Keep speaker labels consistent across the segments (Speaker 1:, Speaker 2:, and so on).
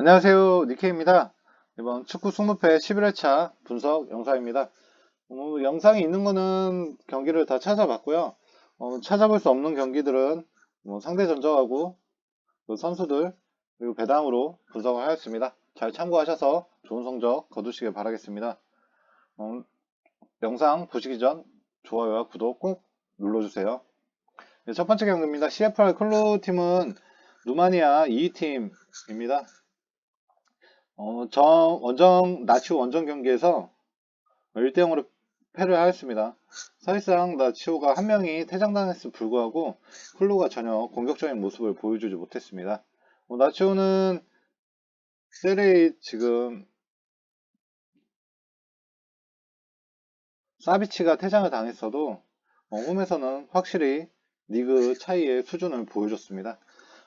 Speaker 1: 안녕하세요. 니케입니다. 이번 축구 승부패 11회차 분석 영상입니다. 영상이 있는 거는 경기를 다 찾아봤고요. 찾아볼 수 없는 경기들은 상대 전적하고 그 선수들 그리고 배당으로 분석을 하였습니다. 잘 참고하셔서 좋은 성적 거두시길 바라겠습니다. 어, 영상 보시기 전 좋아요와 구독 꼭 눌러주세요. 네, 첫 번째 경기입니다. CFR 클로 팀은 루마니아 2위팀입니다. 원정, 나치오 원정 경기에서 1대0으로 패를 하였습니다. 사실상 나치오가 한 명이 퇴장당했음에도 불구하고 클로가 전혀 공격적인 모습을 보여주지 못했습니다. 나치오는 세레이 지금 사비치가 퇴장을 당했어도 홈에서는 확실히 리그 차이의 수준을 보여줬습니다.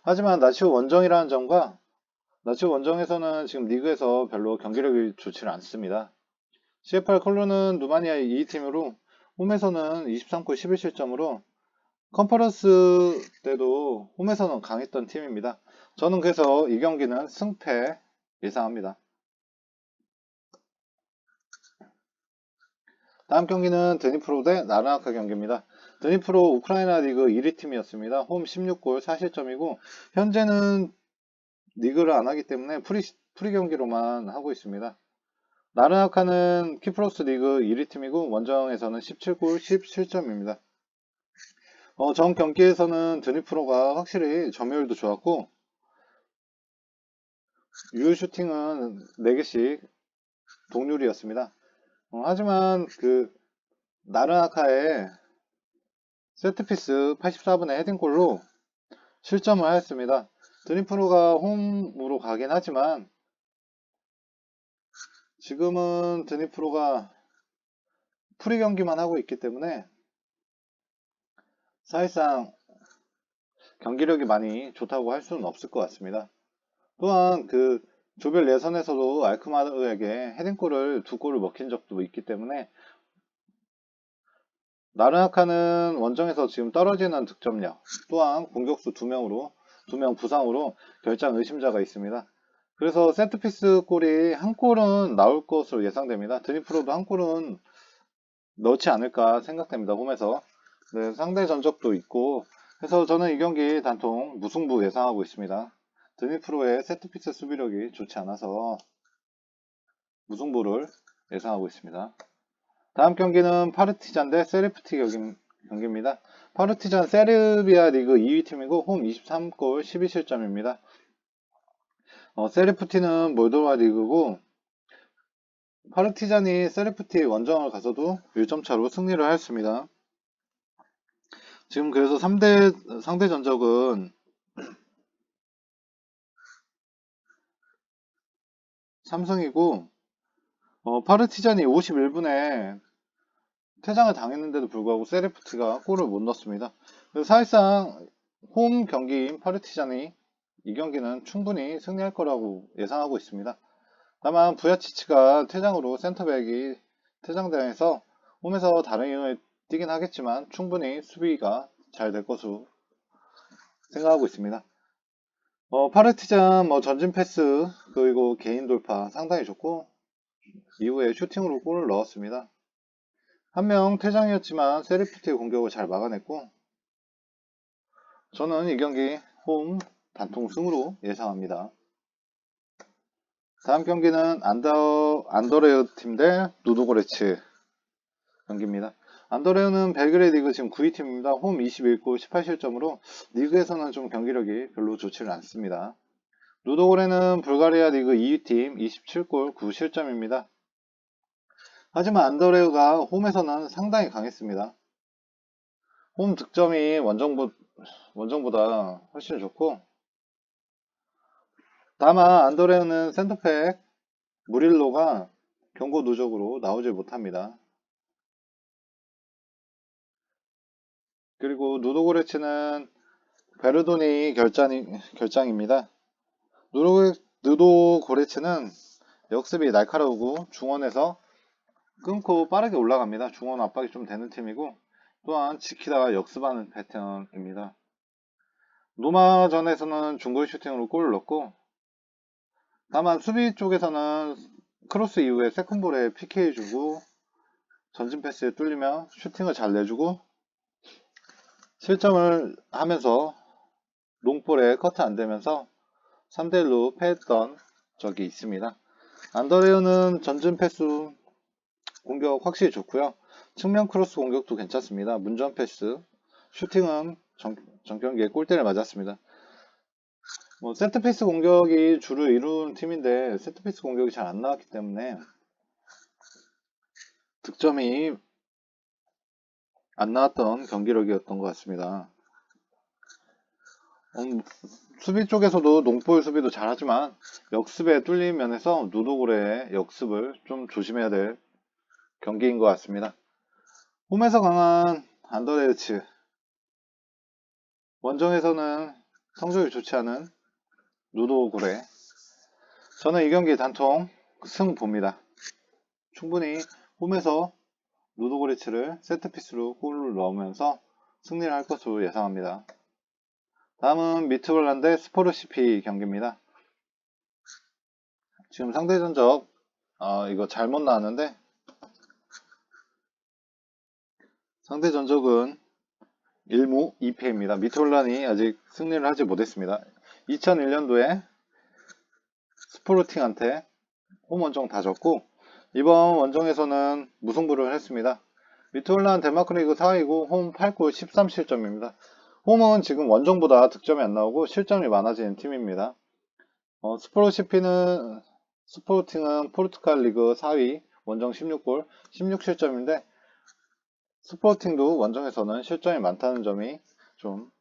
Speaker 1: 하지만 나치오 원정이라는 점과 나치오 원정에서는 지금 리그에서 별로 경기력이 좋지 않습니다. CFR 콜로는 루마니아 2팀으로 홈에서는 23골 11실점으로 컨퍼런스 때도 홈에서는 강했던 팀입니다. 저는 그래서 이 경기는 승패 예상합니다. 다음 경기는 드니프로 대 나르아카 경기입니다. 드니프로 우크라이나 리그 1위 팀이었습니다. 홈 16골 4실점이고 현재는 리그를 안 하기 때문에 프리 경기로만 하고 있습니다. 나르아카는 키프로스 리그 1위 팀이고 원정에서는 17골 17점입니다. 전 경기에서는 드니프로가 확실히 점유율도 좋았고 유효 슈팅은 4개씩 동률이었습니다. 하지만 그 나르아카의 세트피스 84분의 헤딩골로 실점을 하였습니다. 드니프로가 홈으로 가긴 하지만 지금은 드니프로가 프리 경기만 하고 있기 때문에 사실상 경기력이 많이 좋다고 할 수는 없을 것 같습니다. 또한 그 조별 예선에서도 알크마르에게 헤딩골을 2골을 먹힌 적도 있기 때문에 나르아카는 원정에서 지금 떨어지는 득점력 또한 공격수 2명 부상으로 결장 의심자가 있습니다. 그래서 세트피스 골이 한 골은 나올 것으로 예상됩니다. 드니프로도 한 골은 넣지 않을까 생각됩니다. 홈에서. 네, 상대 전적도 있고 그래서 저는 이 경기 단통 무승부 예상하고 있습니다. 드니프로의 세트피스 수비력이 좋지 않아서 무승부를 예상하고 있습니다. 다음 경기는 파르티잔 대 세르프티 경기입니다. 파르티잔 세르비아 리그 2위 팀이고 홈 23골 12실점입니다. 세르프티는 몰도바 리그고 파르티잔이 세르프티 원정을 가서도 1점 차로 승리를 하였습니다. 지금 그래서 상대 전적은 3승이고 파르티잔이 51분에 퇴장을 당했는데도 불구하고 세르프티가 골을 못 넣었습니다. 그래서 사실상 홈 경기인 파르티잔이 이 경기는 충분히 승리할 거라고 예상하고 있습니다. 다만 부야치치가 퇴장으로 센터백이 퇴장당해서 홈에서 다른 이유에 뛰긴 하겠지만 충분히 수비가 잘 될 것으로 생각하고 있습니다. 파르티잔 전진 패스 그리고 개인 돌파 상당히 좋고 이후에 슈팅으로 골을 넣었습니다. 한 명 퇴장이었지만 세리프티의 공격을 잘 막아냈고 저는 이 경기 홈 단통 승으로 예상합니다. 다음 경기는 안더레어 팀 대 누도고레츠 경기입니다. 안더레어는 벨그레이드 리그 지금 9위 팀입니다. 홈 21골 18실점으로 리그에서는 좀 경기력이 별로 좋지는 않습니다. 누도고레는 불가리아 리그 2위 팀 27골 9실점입니다. 하지만 안더레어가 홈에서는 상당히 강했습니다. 홈 득점이 원정보다 훨씬 좋고 다만 안드레는 센터백 무릴로가 경고 누적으로 나오질 못합니다. 그리고 누도고레츠는 베르도니 결장입니다. 누도고레츠는 역습이 날카로우고 중원에서 끊고 빠르게 올라갑니다. 중원 압박이 좀 되는 팀이고 또한 지키다가 역습하는 패턴입니다. 노마전에서는 중거리 슈팅으로 골을 넣고 다만 수비 쪽에서는 크로스 이후에 세컨볼에 PK 주고 전진 패스에 뚫리며 슈팅을 잘 내주고 실점을 하면서 롱볼에 커트 안 되면서 3대1로 패했던 적이 있습니다. 안더레우는 전진 패스 공격 확실히 좋고요. 측면 크로스 공격도 괜찮습니다. 문전 패스, 슈팅은 전경기에 골대를 맞았습니다. 세트피스 공격이 주를 이루는 팀인데 세트피스 공격이 잘 안 나왔기 때문에 득점이 안 나왔던 경기력이었던 것 같습니다. 수비 쪽에서도 농볼 수비도 잘하지만 역습에 뚫린 면에서 누도고래의 역습을 좀 조심해야 될 경기인 것 같습니다. 홈에서 강한 안더레츠, 원정에서는 성적이 좋지 않은 누도고래. 저는 이 경기 단통 승 봅니다. 충분히 홈에서 누도고리츠를 세트피스로 골을 넣으면서 승리를 할 것으로 예상합니다. 다음은 미트홀란드 스포르시피 경기입니다. 지금 상대 전적 이거 잘못 나왔는데 상대 전적은 1무 2패입니다. 미트홀란이 아직 승리를 하지 못했습니다. 2001년도에 스포르팅한테 홈 원정 다 졌고 이번 원정에서는 무승부를 했습니다. 미트홀란 덴마크 리그 4위고 홈 8골 13실점입니다. 홈은 지금 원정보다 득점이 안 나오고 실점이 많아지는 팀입니다. 스포르팅은 포르투갈 리그 4위 원정 16골 16실점인데 스포르팅도 원정에서는 실점이 많다는 점이 좀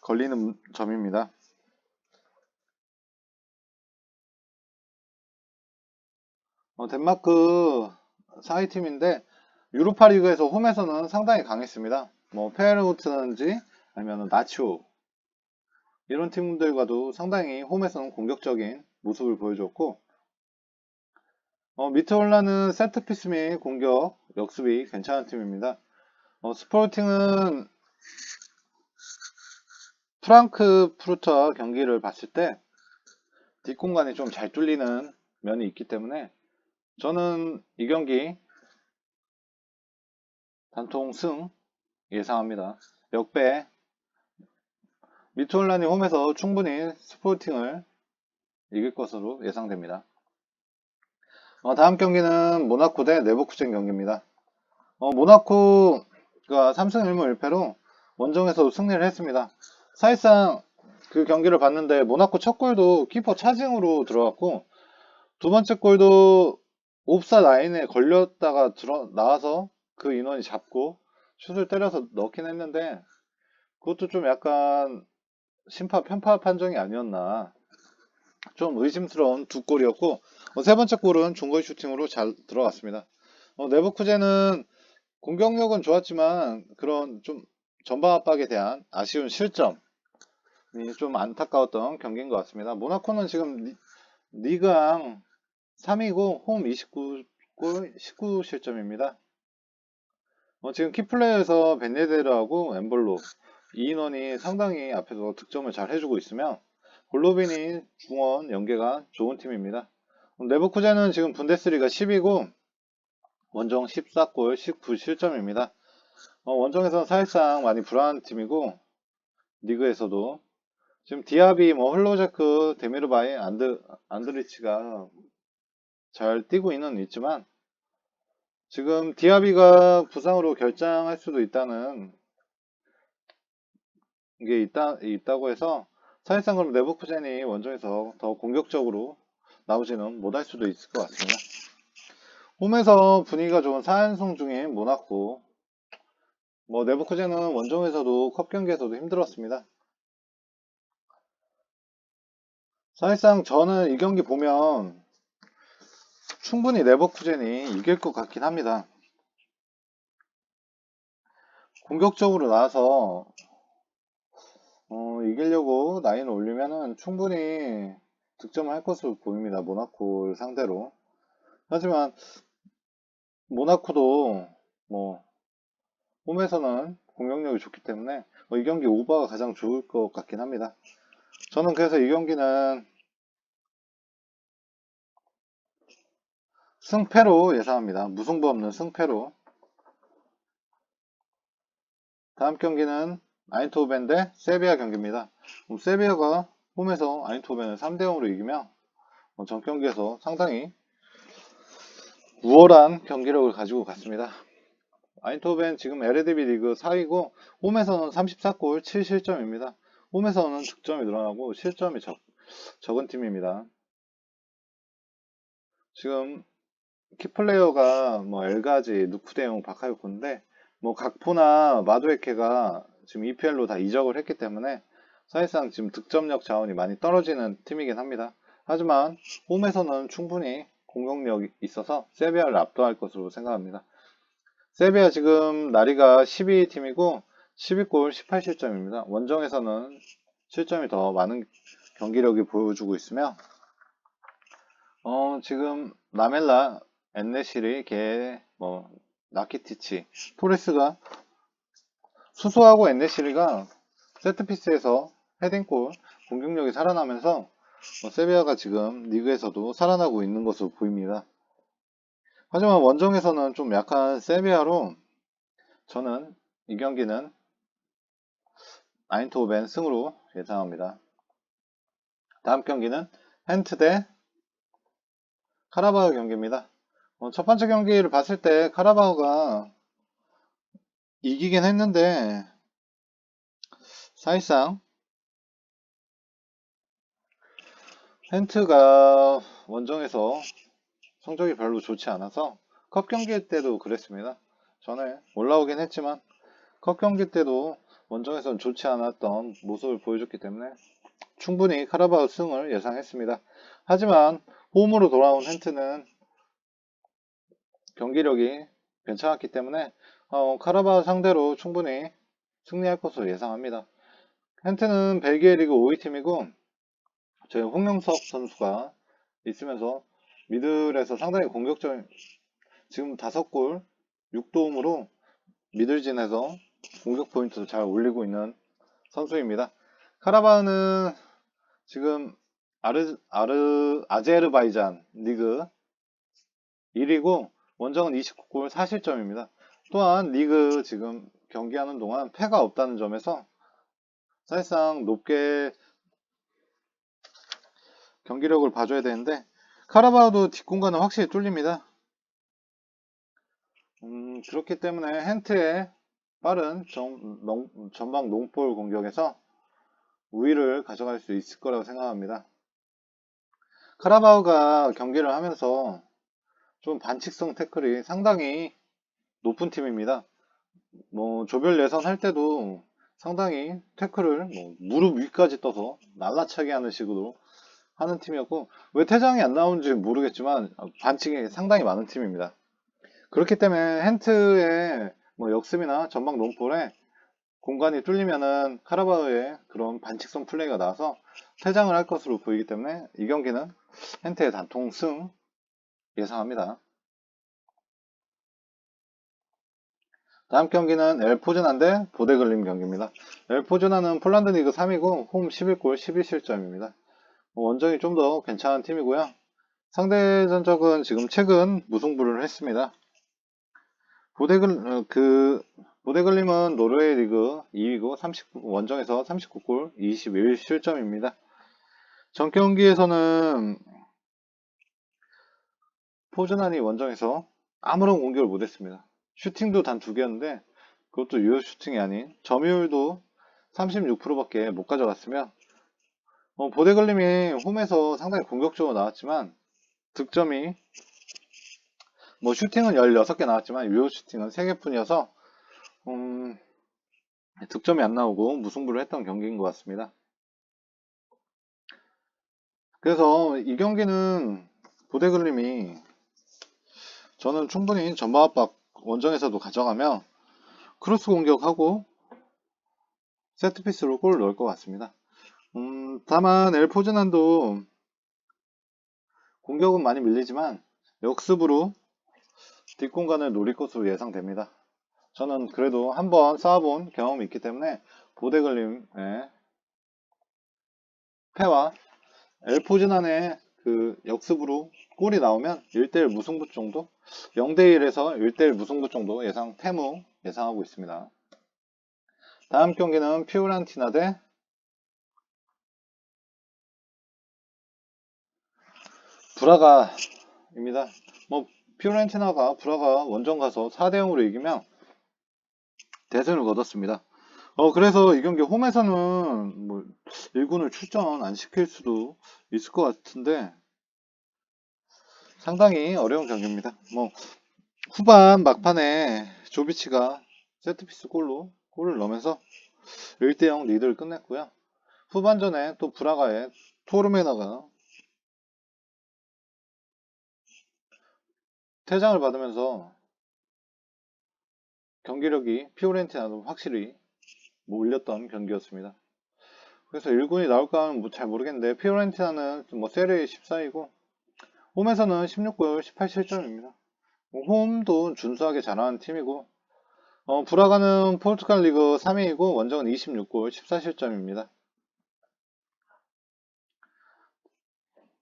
Speaker 1: 걸리는 점입니다. 덴마크 4위 팀인데 유로파 리그에서 홈에서는 상당히 강했습니다. 페르우트든지 아니면 나치오 이런 팀들과도 상당히 홈에서는 공격적인 모습을 보여줬고 미트홀란은 세트피스 및 공격 역습이 괜찮은 팀입니다. 스포르팅은 프랑크푸르트와 경기를 봤을 때 뒷공간이 좀 잘 뚫리는 면이 있기 때문에 저는 이 경기 단통 승 예상합니다. 역배 미트홀란이 홈에서 충분히 스포르팅을 이길 것으로 예상됩니다. 다음 경기는 모나코 대 레버쿠젠 경기입니다. 모나코가 3승 1무 1패로 원정에서 승리를 했습니다. 사실상 그 경기를 봤는데 모나코 첫 골도 키퍼 차징으로 들어갔고 두 번째 골도 옵사 라인에 걸렸다가 나와서 그 인원이 잡고 슛을 때려서 넣긴 했는데 그것도 좀 약간 심판 편파 판정이 아니었나 좀 의심스러운 두 골이었고 세 번째 골은 중거리 슈팅으로 잘 들어갔습니다. 레버쿠젠은 공격력은 좋았지만 그런 좀 전방 압박에 대한 아쉬운 실점이 좀 안타까웠던 경기인 것 같습니다. 모나코는 지금 리그앙 3위고 홈 29골 19실점입니다. 지금 키플레이에서 벤예데르하고 엠볼로 이 인원이 상당히 앞에서 득점을 잘 해주고 있으며 골로빈이 중원 연계가 좋은 팀입니다. 레버쿠젠은 지금 분데스리가 10위고 원정 14골 19실점입니다. 원정에서는 사실상 많이 불안한 팀이고 리그에서도 지금 디아비, 흘로제크, 데미르바이, 안드리치가 잘 뛰고 있지만 지금 디아비가 부상으로 결장할 수도 있다는 게 있다고 해서 사실상 그럼 레버쿠젠이 원정에서 더 공격적으로 나오지는 못할 수도 있을 것 같습니다. 홈에서 분위기가 좋은 4연승 중인 모나코 레버쿠젠은 원정에서도 컵 경기에서도 힘들었습니다. 사실상 저는 이 경기 보면 충분히 레버쿠젠이 이길 것 같긴 합니다. 공격적으로 나와서 이기려고 라인을 올리면은 충분히 득점을 할 것으로 보입니다. 모나코를 상대로. 하지만 모나코도 홈에서는 공격력이 좋기 때문에 이 경기 오버가 가장 좋을 것 같긴 합니다. 저는 그래서 이 경기는 승패로 예상합니다. 무승부 없는 승패로. 다음 경기는 아인토벤 대 세비야 경기입니다. 세비야가 홈에서 아인토벤을 3대0으로 이기며 전 경기에서 상당히 우월한 경기력을 가지고 갔습니다. 아인토벤 지금 LADB 리그 4위고 홈에서는 34골 7실점입니다. 홈에서는 득점이 늘어나고 실점이 적은 팀입니다. 지금 키플레이어가 엘가지, 누쿠데용, 바카요코인데 각포나 마두에케가 지금 EPL로 다 이적을 했기 때문에 사실상 지금 득점력 자원이 많이 떨어지는 팀이긴 합니다. 하지만 홈에서는 충분히 공격력이 있어서 세비야를 압도할 것으로 생각합니다. 세비야 지금 나리가 12팀이고 12골 18실점입니다. 원정에서는 실점이 더 많은 경기력이 보여주고 있으며 지금 라멜라, 엔네시리, 나키티치, 토레스가 수수하고 엔네시리가 세트피스에서 헤딩골 공격력이 살아나면서 세비야가 지금 리그에서도 살아나고 있는 것으로 보입니다. 하지만 원정에서는 좀 약한 세비야로 저는 이 경기는 아인토벤 승으로 예상합니다. 다음 경기는 헨트 대 카라바오 경기입니다. 첫 번째 경기를 봤을 때 카라바오가 이기긴 했는데 사실상 헨트가 원정에서 성적이 별로 좋지 않아서 컵 경기 때도 그랬습니다. 전에 올라오긴 했지만 컵 경기 때도 원정에서는 좋지 않았던 모습을 보여줬기 때문에 충분히 카라바오 승을 예상했습니다. 하지만 홈으로 돌아온 헨트는 경기력이 괜찮았기 때문에 카라바오 상대로 충분히 승리할 것으로 예상합니다. 헨트는 벨기에 리그 5위 팀이고 저희 홍영석 선수가 있으면서 미들에서 상당히 공격적인 지금 5골 6도움으로 미들진에서 공격 포인트도 잘 올리고 있는 선수입니다. 카라바오는 지금 아제르바이잔 리그 1위고 원정은 29골 4실점입니다. 또한 리그 지금 경기하는 동안 패가 없다는 점에서 사실상 높게 경기력을 봐줘야 되는데 카라바오도 뒷공간은 확실히 뚫립니다. 그렇기 때문에 헨트의 빠른 전방 롱볼 공격에서 우위를 가져갈 수 있을 거라고 생각합니다. 카라바오가 경기를 하면서 좀 반칙성 태클이 상당히 높은 팀입니다. 조별 예선 할 때도 상당히 태클을 무릎 위까지 떠서 날라차게 하는 식으로 하는 팀이었고 왜 퇴장이 안 나오는지 모르겠지만 반칙이 상당히 많은 팀입니다. 그렇기 때문에 헨트의 역습이나 전방 롱볼에 공간이 뚫리면은 카라바오의 그런 반칙성 플레이가 나와서 퇴장을 할 것으로 보이기 때문에 이 경기는 헨트의 단통 승 예상합니다. 다음 경기는 엘포즈난 대 보데글림 경기입니다. 엘포즈난은 폴란드 리그 3위고 홈 11골 12실점입니다. 원정이 좀 더 괜찮은 팀이고요. 상대 전적은 지금 최근 무승부를 했습니다. 보데글림은 노르웨이 리그 2위고 원정에서 39골 21실점입니다. 전 경기에서는 포즈난이 원정에서 아무런 공격을 못했습니다. 슈팅도 단 2개였는데 그것도 유효 슈팅이 아닌 점유율도 36%밖에 못 가져갔으며 보데글림이 홈에서 상당히 공격적으로 나왔지만 득점이 슈팅은 16개 나왔지만 유효 슈팅은 3개뿐이어서 득점이 안 나오고 무승부를 했던 경기인 것 같습니다. 그래서 이 경기는 보데글림이 저는 충분히 전방 압박 원정에서도 가져가며 크로스 공격하고 세트피스로 골을 넣을 것 같습니다. 다만 엘포즈난도 공격은 많이 밀리지만 역습으로 뒷공간을 노릴 것으로 예상됩니다. 저는 그래도 한번 쌓아본 경험이 있기 때문에 보데글림의 패와 엘포즈난의 그 역습으로 골이 나오면 1대1 무승부 정도? 0대1에서 1대1 무승부 정도 태무 예상하고 있습니다. 다음 경기는 피오렌티나 대 브라가입니다. 피오렌티나가 브라가 원정 가서 4대0으로 이기면 대승을 거뒀습니다. 그래서 이 경기 홈에서는 1군을 출전 안 시킬 수도 있을 것 같은데 상당히 어려운 경기입니다. 후반 막판에 조비치가 세트피스 골을 넣으면서 1대0 리드를 끝냈고요. 후반전에 또 브라가의 토르메나가 퇴장을 받으면서 경기력이 피오렌티나도 확실히 올렸던 경기였습니다. 그래서 1군이 나올까는 잘 모르겠는데 피오렌티나는 세리에 14위고 홈에서는 16골 18실점입니다. 홈도 준수하게 잘하는 팀이고 브라가는 포르투갈 리그 3위이고 원정은 26골 14실점입니다.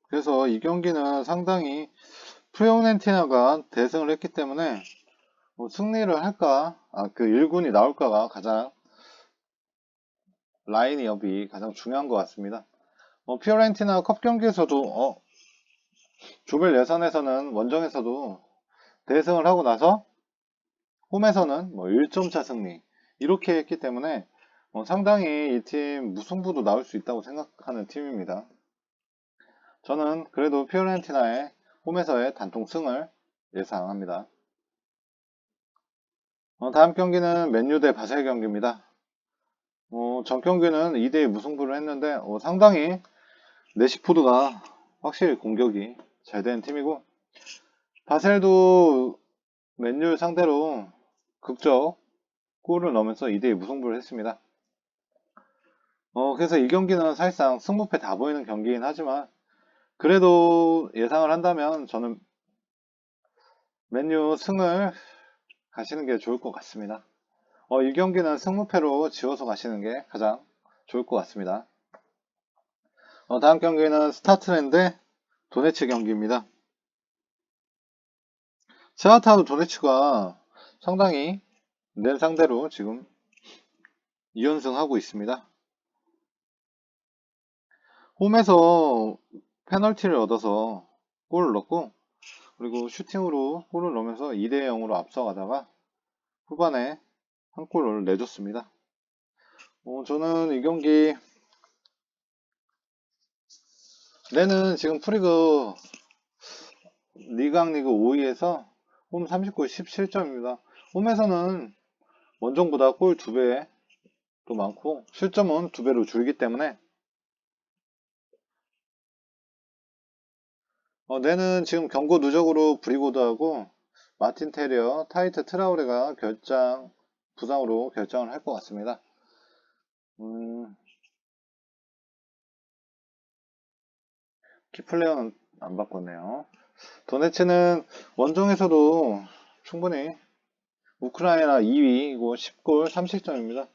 Speaker 1: 그래서 이 경기는 상당히 피오렌티나가 대승을 했기 때문에 승리를 할까, 그 1군이 나올까가 가장 라인업이 가장 중요한 것 같습니다. 피오렌티나 컵 경기에서도 조별 예선에서는 원정에서도 대승을 하고 나서 홈에서는 1점차 승리 이렇게 했기 때문에 상당히 이 팀 무승부도 나올 수 있다고 생각하는 팀입니다. 저는 그래도 피오렌티나의 홈에서의 단통 승을 예상합니다. 다음 경기는 맨유 대 바셀 경기입니다. 전 경기는 2대2 무승부를 했는데 상당히 내시포드가 확실히 공격이 잘 되는 팀이고 바셀도 맨유를 상대로 극적 골을 넣으면서 2대2 무승부를 했습니다. 그래서 이 경기는 사실상 승부패 다 보이는 경기긴 하지만 그래도 예상을 한다면 저는 맨유 승을 가시는 게 좋을 것 같습니다. 이 경기는 승부패로 지워서 가시는 게 가장 좋을 것 같습니다. 다음 경기는 스타트랜드 도네츠 경기입니다. 샤흐타르 도네츠가 상당히 낸 상대로 지금 2연승 하고 있습니다. 홈에서 페널티를 얻어서 골을 넣고 그리고 슈팅으로 골을 넣으면서 2대0으로 앞서가다가 후반에 한 골을 내줬습니다. 저는 이 경기 내는 지금 프리그 리강 리그 5위에서 홈 30골 17점입니다. 홈에서는 원정보다 골 2배 또 많고 실점은 2배로 줄기 때문에 내는 지금 경고 누적으로 브리고드하고 마틴 테리어, 타이트 트라우레가 부상으로 결정을 할 것 같습니다. 키플레어는 안 바꿨네요. 도네츠는 원정에서도 충분히 우크라이나 2위이고 10골 3실점입니다.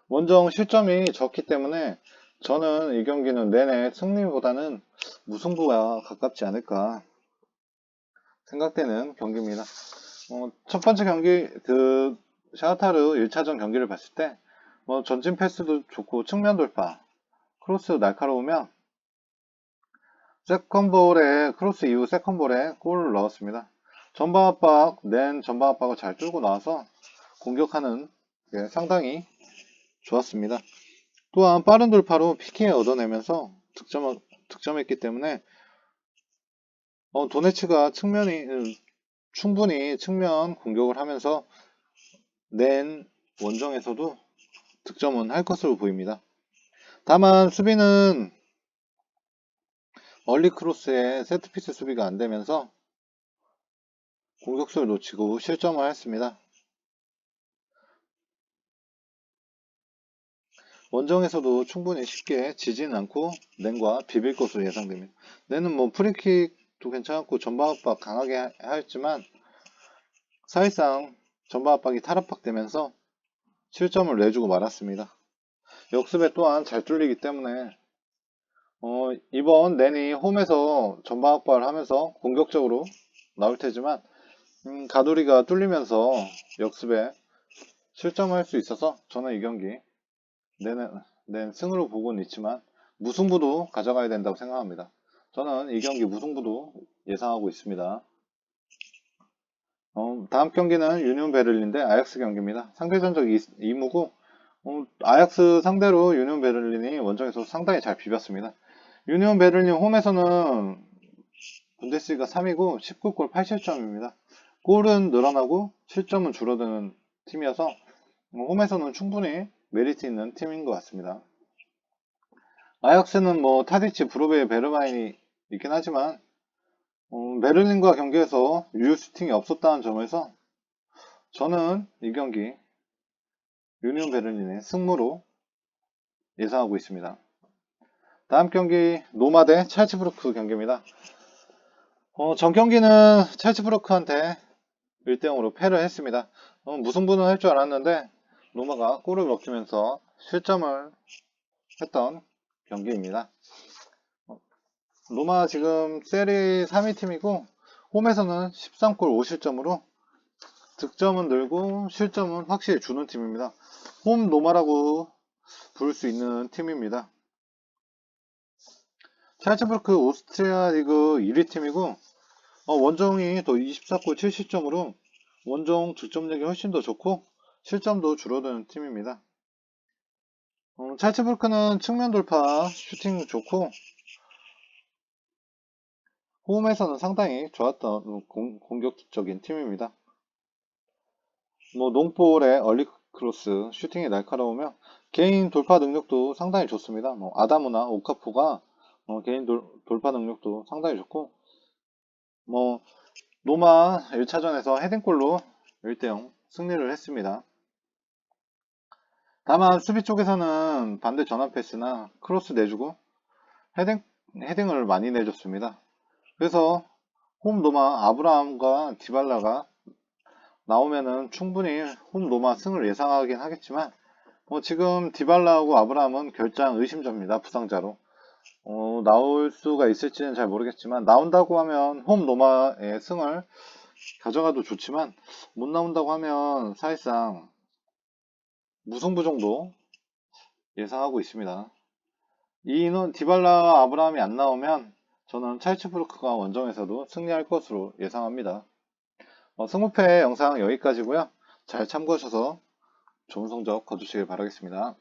Speaker 1: 원정 실점이 적기 때문에 저는 이 경기는 내내 승리보다는 무승부가 가깝지 않을까 생각되는 경기입니다. 첫 번째 경기 샤흐타르 1차전 경기를 봤을 때 전진 패스도 좋고 측면 돌파 크로스 날카로우면 크로스 이후 세컨볼에 골을 넣었습니다. 전방 압박을 잘 뚫고 나와서 공격하는 게 상당히 좋았습니다. 또한 빠른 돌파로 PK 얻어내면서 득점했기 때문에 도네츠가 충분히 측면 공격을 하면서 낸 원정에서도 득점은 할 것으로 보입니다. 다만 수비는 얼리 크로스의 세트피스 수비가 안되면서 공격수를 놓치고 실점을 했습니다. 원정에서도 충분히 쉽게 지지는 않고 낸과 비빌 것으로 예상됩니다. 낸은 프리킥도 괜찮았고 전방 압박 강하게 하였지만 사실상 전방 압박이 탈압박되면서 실점을 내주고 말았습니다. 역습에 또한 잘 뚫리기 때문에 이번 렌이 홈에서 전방 확보를 하면서 공격적으로 나올 테지만, 가두리가 뚫리면서 역습에 실점할 수 있어서 저는 이 경기 낸 승으로 보고는 있지만 무승부도 가져가야 된다고 생각합니다. 저는 이 경기 무승부도 예상하고 있습니다. 다음 경기는 유니온 베를린 대 아약스 경기입니다. 상대전적 2무고 아약스 상대로 유니온 베를린이 원정에서 상당히 잘 비볐습니다. 유니온 베를린 홈에서는 분데스리가 3위고 19골 8실점입니다. 골은 늘어나고 실점은 줄어드는 팀이어서 홈에서는 충분히 메리트 있는 팀인 것 같습니다. 아약스는 뭐 타디치, 브로베, 베르마인이 있긴 하지만 베를린과 경기에서 유효 슈팅이 없었다는 점에서 저는 이 경기 유니온 베를린의 승무로 예상하고 있습니다. 다음 경기 노마 대 찰츠부르크 경기입니다. 전 경기는 찰츠부르크한테 1대0으로 패를 했습니다. 무승부는 할 줄 알았는데 노마가 골을 먹히면서 실점을 했던 경기입니다. 로마 지금 세리 3위 팀이고 홈에서는 13골 5실점으로 득점은 늘고 실점은 확실히 주는 팀입니다. 홈 로마라고 부를 수 있는 팀입니다. 찰츠부르크 오스트리아 리그 1위 팀이고 원정이 또 24골 7실점으로 원정 득점력이 훨씬 더 좋고 실점도 줄어드는 팀입니다. 찰츠부르크는 측면 돌파 슈팅 좋고 홈에서는 상당히 좋았던 공격적인 팀입니다. 농볼의 얼리 크로스 슈팅이 날카로우며 개인 돌파 능력도 상당히 좋습니다. 아다무나 오카포가 개인 돌파 능력도 상당히 좋고 노마 1차전에서 헤딩골로 1대0 승리를 했습니다. 다만 수비 쪽에서는 반대 전환 패스나 크로스 내주고 헤딩을 많이 내줬습니다. 그래서 홈 노마 아브라함과 디발라가 나오면은 충분히 홈 로마 승을 예상하긴 하겠지만 지금 디발라하고 아브라함은 결장 의심자입니다. 부상자로 나올 수가 있을지는 잘 모르겠지만 나온다고 하면 홈 로마의 승을 가져가도 좋지만 못 나온다고 하면 사실상 무승부 정도 예상하고 있습니다. 이 인원 디발라 아브라함이 안 나오면 저는 찰츠부르크가 원정에서도 승리할 것으로 예상합니다. 승부패 영상 여기까지고요. 잘 참고하셔서 좋은 성적 거두시길 바라겠습니다.